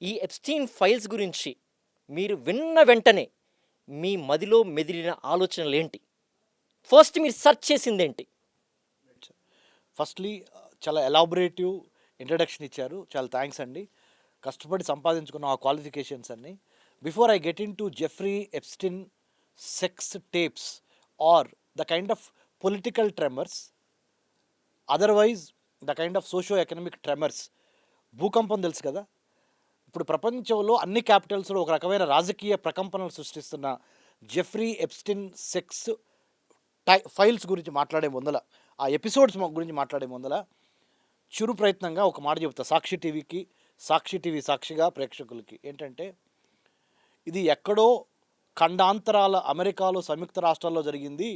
ఈ Epstein files గురించి మీరు విన్న వెంటనే మీ మదిలో మెదిలిన ఆలోచనలేంటి? ఫస్ట్ మీరు సెర్చ్ చేసిందేంటి? ఫస్ట్‌లీ చాలా ఎలాబొరేటివ్ ఇంట్రడక్షన్ ఇచ్చారు. చాలా థాంక్స్ అండి. కష్టపడి సంపాదించుకున్న ఆ క్వాలిఫికేషన్స్ అన్నీ. Before I get into Jeffrey Epstein sex tapes or the kind of political tremors, otherwise the kind of socio economic tremors. భూకంపం తెలుసు కదా! ఇప్పుడు ప్రపంచంలో అన్ని క్యాపిటల్స్‌లో ఒక రకమైన రాజకీయ ప్రకంపనలు సృష్టిస్తున్న జెఫ్రీ ఎప్స్టీన్ సెక్స్ ఫైల్స్ గురించి మాట్లాడే ముందల, ఆ ఎపిసోడ్స్ గురించి మాట్లాడే ముందల చిరు ప్రయత్నంగా ఒక మాట చెప్తా సాక్షి టీవీకి, సాక్షి టీవీ సాక్షిగా ప్రేక్షకులకి. ఏంటంటే, ఇది ఎక్కడో ఖండాంతరాల అమెరికాలో సంయుక్త రాష్ట్రాల్లో జరిగింది.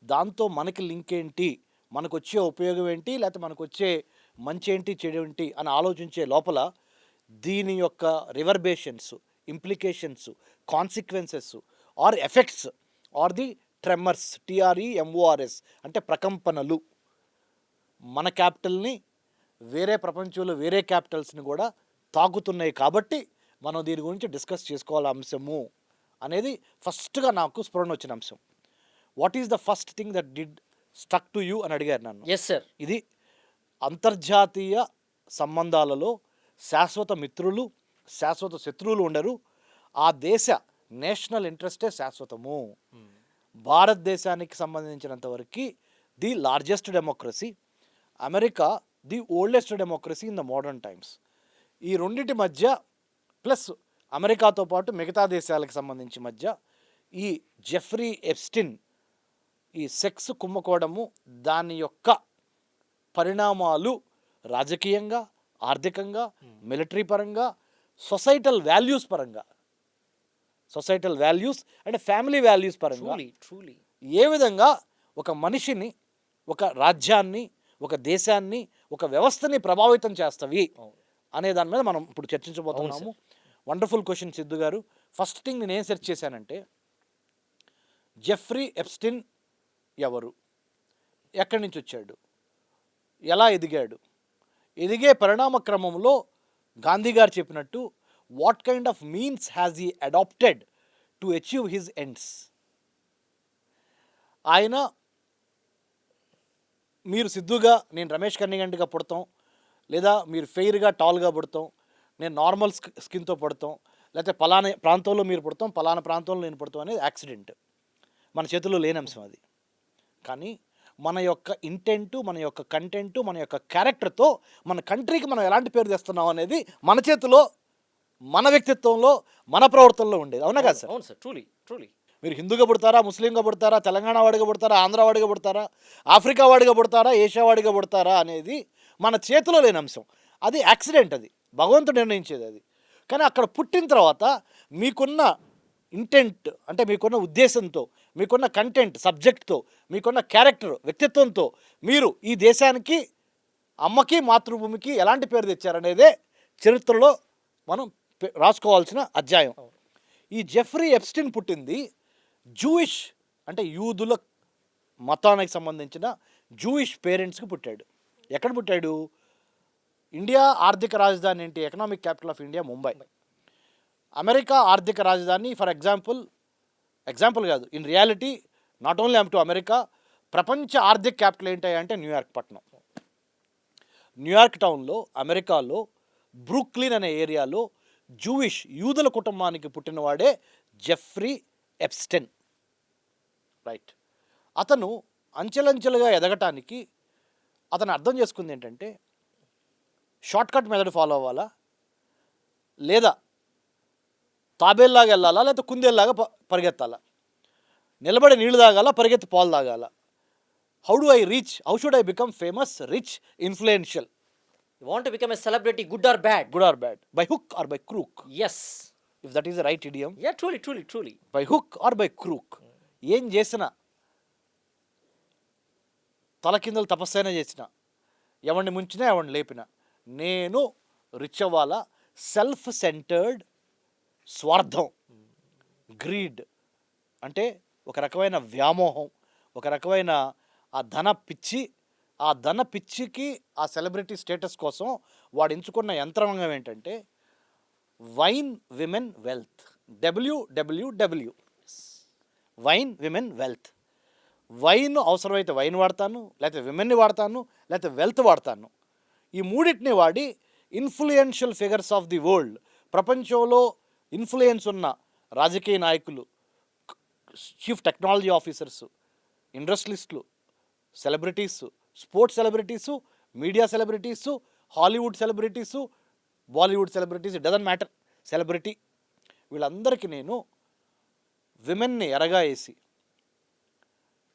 దాంతో మనకి లింక్ ఏంటి, మనకొచ్చే ఉపయోగం ఏంటి, లేకపోతే మనకొచ్చే మంచి ఏంటి, చెడు ఏంటి అని ఆలోచించే లోపల దీని యొక్క reverberations, implications, consequences or effects or the tremors, TREMORS అంటే ప్రకంపనలు మన క్యాపిటల్ని వేరే ప్రపంచంలో వేరే క్యాపిటల్స్ని కూడా తాకుతున్నాయి. కాబట్టి మనం దీని గురించి డిస్కస్ చేసుకోవాలి అంశము అనేది ఫస్ట్గా నాకు స్ఫురణ వచ్చిన అంశం. What is the first thing that did stuck to you అని అడిగారు నన్ను. Yes sir. ఇది అంతర్జాతీయ సంబంధాలలో శాశ్వత మిత్రులు, శాశ్వత శత్రువులు ఉండరు. ఆ దేశ నేషనల్ ఇంట్రెస్టే శాశ్వతము. భారతదేశానికి సంబంధించినంత వరకు the largest democracy, America the oldest democracy in the modern times. ఈ రెండింటి మధ్య ప్లస్ అమెరికాతో పాటు మిగతా దేశాలకు సంబంధించి మధ్య ఈ జెఫ్రీ ఎప్స్టీన్ ఈ సెక్స్ కుమ్ముకోవడము, దాని యొక్క పరిణామాలు రాజకీయంగా, ఆర్థికంగా, మిలిటరీ పరంగా, సొసైటల్ వాల్యూస్ పరంగా, societal values and family values పరంగా ట్రూలీ ఏ విధంగా ఒక మనిషిని, ఒక రాజ్యాన్ని, ఒక దేశాన్ని, ఒక వ్యవస్థని ప్రభావితం చేస్తవి అనే దాని మీద మనం ఇప్పుడు చర్చించబోతున్నాము. వండర్ఫుల్ క్వశ్చన్ సిద్ధు గారు. ఫస్ట్ థింగ్ నేను ఏం సెర్చ్ చేశానంటే, జెఫ్రీ ఎప్స్టీన్ ఎవరు, ఎక్కడి నుంచి వచ్చాడు, ఎలా ఎదిగాడు, ఎదిగే పరిణామ క్రమంలో గాంధీ గారు చెప్పినట్టు what kind of means has he adapted to achieve his ends. ఆయన మీరు సిద్ధుగా, నేను రమేష్ కన్నిగంటిగా పుడతాం, లేదా మీరు ఫెయిర్గా టాల్గా పుడతాం, నేను నార్మల్ స్కిన్తో పుడతాం, లేకపోతే పలానా ప్రాంతంలో మీరు పుడతాం, పలానా ప్రాంతంలో నేను పుడతాం అనేది యాక్సిడెంట్, మన చేతుల్లో లేని అంశం అది. కానీ మన యొక్క ఇంటెంటు, మన యొక్క కంటెంటు, మన యొక్క క్యారెక్టర్తో మన కంట్రీకి మనం ఎలాంటి పేరు తెస్తున్నాం అనేది మన చేతిలో, మన వ్యక్తిత్వంలో, మన ప్రవర్తనలో ఉండేది. అవునా కదా సార్? అవును సార్. ట్రూలీ మీరు హిందూగా పుడతారా, ముస్లింగా పుడతారా, తెలంగాణ వాడిగా పుడతారా, ఆంధ్ర వాడిగా పుడతారా, ఆఫ్రికా వాడిగా పుడతారా, ఏషియా వాడిగా పుడతారా అనేది మన చేతిలో లేని అంశం. అది యాక్సిడెంట్, అది భగవంతుడు నిర్ణయించేది అది. కానీ అక్కడ పుట్టిన తర్వాత మీకున్న ఇంటెంట్ అంటే మీకున్న ఉద్దేశంతో, మీకున్న కంటెంట్ సబ్జెక్ట్తో, మీకున్న క్యారెక్టర్ వ్యక్తిత్వంతో మీరు ఈ దేశానికి, అమ్మకి, మాతృభూమికి ఎలాంటి పేరు తెచ్చారనేదే చరిత్రలో మనం రాసుకోవాల్సిన అధ్యాయం. ఈ జెఫ్రీ ఎప్స్టీన్ పుట్టింది జూయిష్ అంటే యూదుల మతానికి సంబంధించిన జూయిష్ పేరెంట్స్కి పుట్టాడు. ఎక్కడ పుట్టాడు? ఇండియా ఆర్థిక రాజధాని ఏంటి? Economic capital of India Mumbai. America ఆర్థిక రాజధాని ఫర్ ఎగ్జాంపుల్ కాదు, in reality not only to America, ప్రపంచ ఆర్థిక క్యాపిటల్ ఏంటి అంటే న్యూయార్క్ పట్టణం. న్యూయార్క్ టౌన్లో, అమెరికాలో బ్రూక్లిన్ అనే ఏరియాలో జూయిష్ యూదుల కుటుంబానికి పుట్టినవాడే జెఫ్రీ ఎప్స్టీన్. రైట్. అతను అంచెలంచెలుగా ఎదగటానికి అతను అర్థం చేసుకుంది ఏంటంటే, షార్ట్కట్ మెథడ్ ఫాలో అవ్వాలా, లేదా తాబేల్లాగా వెళ్ళాలా, లేదా కుందేల్లాగా పరిగెత్తాలా, నిలబడి నీళ్లు తాగాల, పరిగెత్తి పాలు తాగాల. How should I become famous, rich, influential? You want to become a celebrity, good or bad? Good or bad. By hook or by crook? Yes. If that is the right idiom. Yeah, truly. By hook or by crook. ఏం చేసినా, తలకిందలు తపస్సైనా చేసిన, ఎవరిని ముంచినా, ఎవరిని లేపినా, నేను rich అవ్వాలా, self centred, స్వార్థం, greed అంటే ఒక రకమైన వ్యామోహం, ఒక రకమైన ఆ ధన పిచ్చికి ఆ సెలబ్రిటీ స్టేటస్ కోసం వాడు ఎంచుకున్న యంత్రాంగం ఏంటంటే wine women wealth, WWW, wine women wealth. Wine అవసరమైతే వైన్ వాడతాను, లేకపోతే విమెన్ని వాడతాను, లేకపోతే వెల్త్ వాడతాను. ఈ మూడింటిని వాడి influential figures of the world, ప్రపంచంలో ఇన్ఫ్లుయెన్స్ ఉన్న రాజకీయ నాయకులు, చీఫ్ టెక్నాలజీ ఆఫీసర్సు, ఇండస్ట్రియలిస్టులు, celebrities, sports celebrities, media celebrities, Hollywood celebrities, Bollywood celebrities, it doesn't matter, celebrity, వీళ్ళందరికీ నేను విమెన్ని ఎరగా వేసి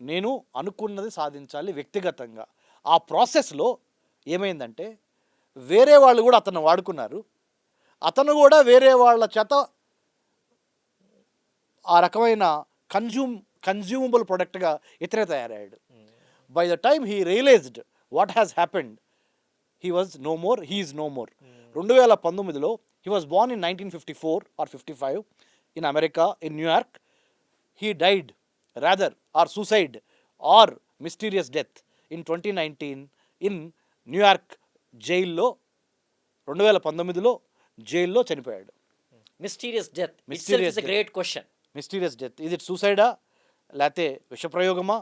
నేను అనుకున్నది సాధించాలి వ్యక్తిగతంగా. ఆ ప్రాసెస్లో ఏమైందంటే వేరే వాళ్ళు కూడా అతను వాడుకున్నారు, అతను కూడా వేరే వాళ్ళ చేత ఆ రకమైన కన్జ్యూమబుల్ ప్రొడక్ట్గా ఇతనే తయారయ్యాడు. By the time he realised what has happened, he was no more, he is no more. 2019లో he was born in 1954 or 55 in America, in New York. He died, rather, or suicide or mysterious death in 2019 in New York జైల్లో. 2019లో జైల్లో చనిపోయాడు. Mysterious death Mysterious it's a great question. Mysterious death, ఇది it సూసైడా, లేకపోతే విషప్రయోగమా,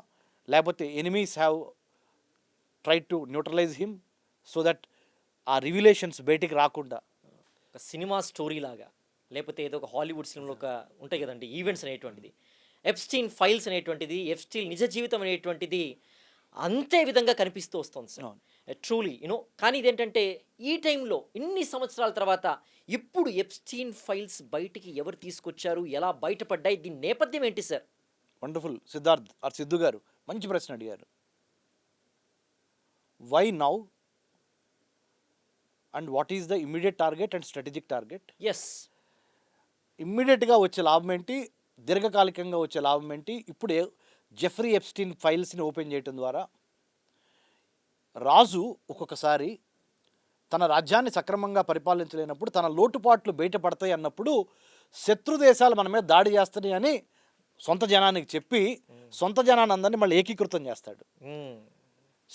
లేకపోతే enemies have try to neutralise him so that ఆ రివిలేషన్స్ బయటికి రాకుండా. ఒక సినిమా స్టోరీ లాగా, లేకపోతే ఏదో ఒక హాలీవుడ్ సినిమాలో ఒక ఉంటాయి కదండి ఈవెంట్స్ అనేటువంటిది, ఎప్స్టీన్ ఫైల్స్ అనేటువంటిది, ఎప్స్టీన్ నిజ జీవితం అనేటువంటిది అంతే విధంగా కనిపిస్తూ వస్తుంది సార్. అవును. ట్రూలీ కానీ ఇదేంటంటే ఈ టైంలో ఇన్ని సంవత్సరాల తర్వాత ఇప్పుడు ఎప్స్టీన్ ఫైల్స్ బయటికి ఎవరు తీసుకొచ్చారు, ఎలా బయటపడ్డాయి, దీని నేపథ్యం ఏంటి sir? Wonderful Siddharth or Siddhu గారు మంచి ప్రశ్న అడిగారు. Why now and what is the immediate target and strategic target? Yes, ఇమ్మీడియట్గా వచ్చే లాభం ఏంటి, దీర్ఘకాలికంగా వచ్చే లాభం ఏంటి? ఇప్పుడే జెఫ్రీ ఎప్స్టీన్ ఫైల్స్ని ఓపెన్ చేయడం ద్వారా రాజు ఒక్కొక్కసారి తన రాజ్యాన్ని సక్రమంగా పరిపాలించలేనప్పుడు, తన లోటుపాట్లు బయటపడతాయి అన్నప్పుడు శత్రు దేశాలు మన మీద దాడి చేస్తాయి అని సొంత జనానికి చెప్పి సొంత జనాన్ని అందరినీ మళ్ళీ ఏకీకృతం చేస్తాడు.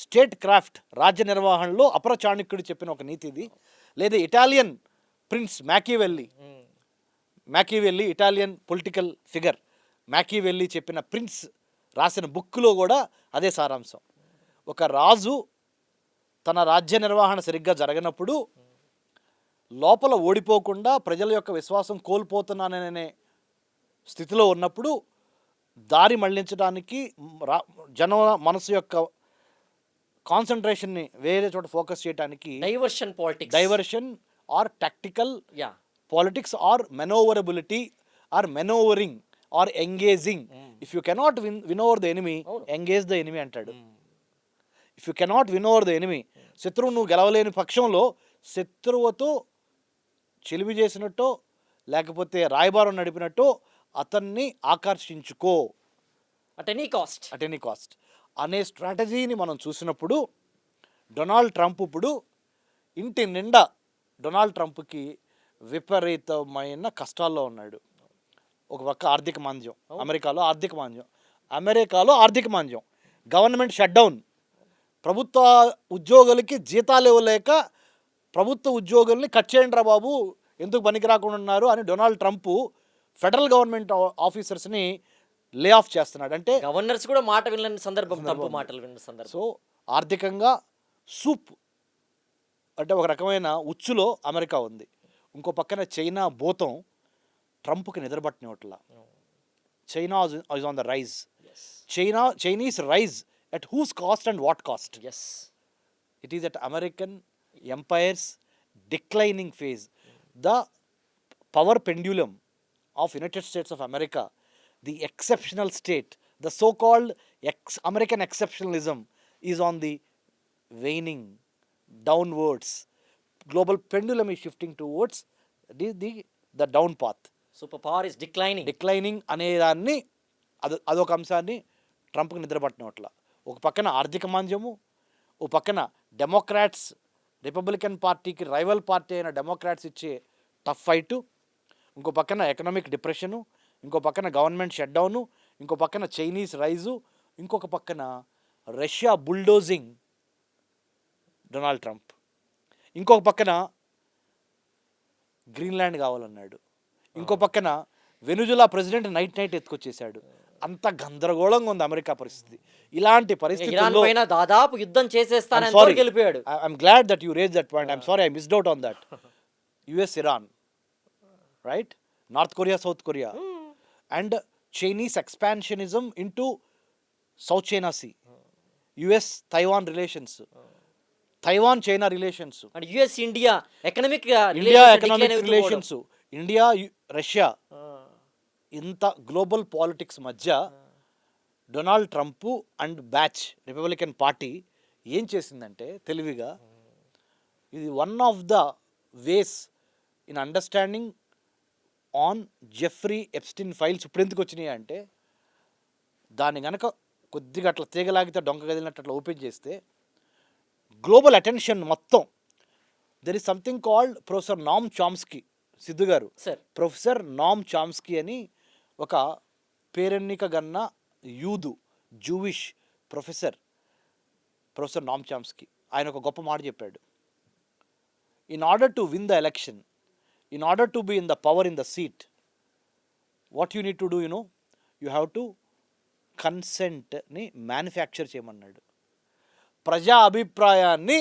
స్టేట్ క్రాఫ్ట్, రాజ్య నిర్వహణలో అపర చాణక్యుడు చెప్పిన ఒక నీతి ఇది. లేదా Italian prince Machiavelli, Italian political figure Machiavelli చెప్పిన ప్రిన్స్ రాసిన బుక్లో కూడా అదే సారాంశం. ఒక రాజు తన రాజ్య నిర్వహణ సరిగ్గా జరగనప్పుడు, లోపల ఓడిపోకుండా ప్రజల యొక్క విశ్వాసం కోల్పోతున్నాననే స్థితిలో ఉన్నప్పుడు దారి మళ్లించడానికి జన మనసు యొక్క కాన్సన్ట్రేషన్ని వేరే చోట ఫోకస్ చేయడానికి diversion or tactical politics or manoeuvrability or manoeuvring or engaging. If you cannot win over the enemy, engage the enemy అంటాడు. If you cannot win over the enemy, శత్రువు నువ్వు గెలవలేని పక్షంలో శత్రువుతో చెలిమి చేసినట్టో లేకపోతే రాయబారం నడిపినట్టో అతన్ని ఆకర్షించుకో అట్ ఎనీ కాస్ట్ అనే స్ట్రాటజీని మనం చూసినప్పుడు డొనాల్డ్ ట్రంప్ ఇప్పుడు ఇంటి నిండా డొనాల్డ్ ట్రంప్కి విపరీతమైన కష్టాల్లో ఉన్నాడు. ఒక పక్క ఆర్థిక మాంద్యం, అమెరికాలో ఆర్థిక మాంద్యం, గవర్నమెంట్ షట్ డౌన్, ప్రభుత్వ ఉద్యోగులకి జీతాలు ఇవ్వలేక ప్రభుత్వ ఉద్యోగుల్ని కట్ చేయండి రా బాబు, ఎందుకు పనికి రాకుండా ఉన్నారు అని డొనాల్డ్ ట్రంప్ ఫెడరల్ గవర్నమెంట్ ఆఫీసర్స్ని లే ఆఫ్ చేస్తున్నాడు. అంటే గవర్నర్స్ కూడా మాట వినని సందర్భం, తప్పు మాటలు విన్న సందర్భం. సో ఆర్థికంగా సూప్ అంటే ఒక రకమైన ఉచ్చులో అమెరికా ఉంది. ఇంకో పక్కన చైనా భూతం ట్రంప్కి నిద్రపట్టినట్ల. China is on the rise. Chinese rise at whose cost and what cost? Yes. It is at American empire's declining phase. The power pendulum of United States of America, the exceptional state, the so-called American exceptionalism is on the waning, downwards. Global pendulum is shifting towards the down path. Superpower is declining. Declining అనే దాన్ని అదొక అంశాన్ని ట్రంప్కి నిద్రపట్టినట్ల. ఒక పక్కన ఆర్థిక మాంద్యము, ఒక పక్కన Democrats, Republican పార్టీకి రైవల్ పార్టీ అయిన డెమోక్రాట్స్ ఇచ్చే టఫ్ ఫైటు, ఇంకో పక్కన ఎకనామిక్ డిప్రెషను, ఇంకో పక్కన గవర్నమెంట్ షట్ డౌను, ఇంకో పక్కన చైనీస్ రైజు, ఇంకొక పక్కన రష్యా బుల్డోజింగ్ డొనాల్డ్ ట్రంప్, ఇంకొక పక్కన గ్రీన్లాండ్ కావాలన్నాడు. ఇంకో పక్కన వెనుజులా ప్రెసిడెంట్ నైట్ ఎత్తుకొచ్చేసాడు. అంత గందరగోళంగా ఉంది అమెరికా పరిస్థితి. ఇలాంటి ఇరాన్ పరిస్థితుల్లో పైన దాదాపు యుద్ధం చేసేస్తానని I'm sorry. ఎంతవరకు వెళ్ళిపోయాడు. I'm glad that you raised that point. I'm sorry I missed out on that. US Iran, right? North Korea, South Korea, and Chinese expansionism into South China Sea. US Taiwan relations, Taiwan China relations, and US India economic India economic relations, India Russia. ఇంత global politics మధ్య Donald Trump and batch Republican party ఏం చేసిందంటే తెలివిగా, ఇది one of the ways in understanding on Jeffrey Epstein files ఇప్పుడు ఎందుకు వచ్చినాయి అంటే, దాన్ని గనక కొద్దిగా అట్లా తీగలాగితే డొంక కదిలినట్టు అట్లా ఓపెన్ చేస్తే గ్లోబల్ అటెన్షన్ మొత్తం, there is something called professor Noam Chomsky, Siddhu గారు, సార్ ప్రొఫెసర్ నామ్ చామ్స్కీ అని ఒక పేరెన్నిక గన్న యూదు జూవిష్ ప్రొఫెసర్ నామ్ చామ్స్కీ, ఆయన ఒక గొప్ప మాట చెప్పాడు. In order to win the election, in order to be in the power in the seat, what you need to do you know, you have to కన్సెంట్ని manufacture చేయమన్నాడు. ప్రజా అభిప్రాయాన్ని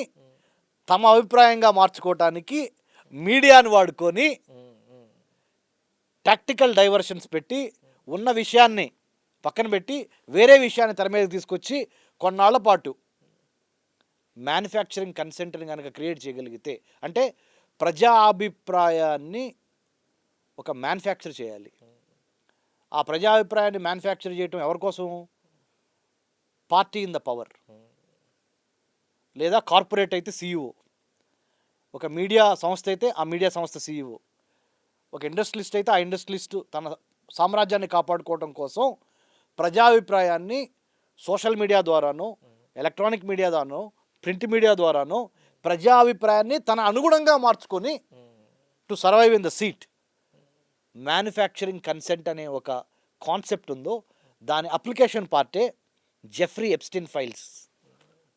తమ అభిప్రాయంగా మార్చుకోవటానికి మీడియాను వాడుకొని టాక్టికల్ డైవర్షన్స్ పెట్టి ఉన్న విషయాన్ని పక్కన పెట్టి వేరే విషయాన్ని తెర మీదకి తీసుకొచ్చి కొన్నాళ్ల పాటు మ్యానుఫ్యాక్చరింగ్ కన్సెంట్ని కనుక క్రియేట్ చేయగలిగితే, అంటే ప్రజా అభిప్రాయాన్ని ఒక మ్యానుఫ్యాక్చర్ చేయాలి. ఆ ప్రజాభిప్రాయాన్ని మ్యానుఫ్యాక్చర్ చేయటం ఎవరి కోసం? పార్టీ ఇన్ ద పవర్, లేదా కార్పొరేట్ అయితే సీఈఓ, ఒక మీడియా సంస్థ అయితే ఆ మీడియా సంస్థ సీఈఓ, ఒక ఇండస్ట్రియలిస్ట్ అయితే ఆ ఇండస్ట్రియలిస్ట్ తన సామ్రాజ్యాన్ని కాపాడుకోవడం కోసం ప్రజాభిప్రాయాన్ని సోషల్ మీడియా ద్వారానో, ఎలక్ట్రానిక్ మీడియా ద్వారానో, ప్రింట్ మీడియా ద్వారానో ప్రజాభిప్రాయాన్ని తన అనుగుణంగా మార్చుకొని to survive in the seat, manufacturing consent అనే ఒక కాన్సెప్ట్ ఉందో దాని అప్లికేషన్ పార్టే జెఫ్రీ ఎప్స్టీన్ ఫైల్స్.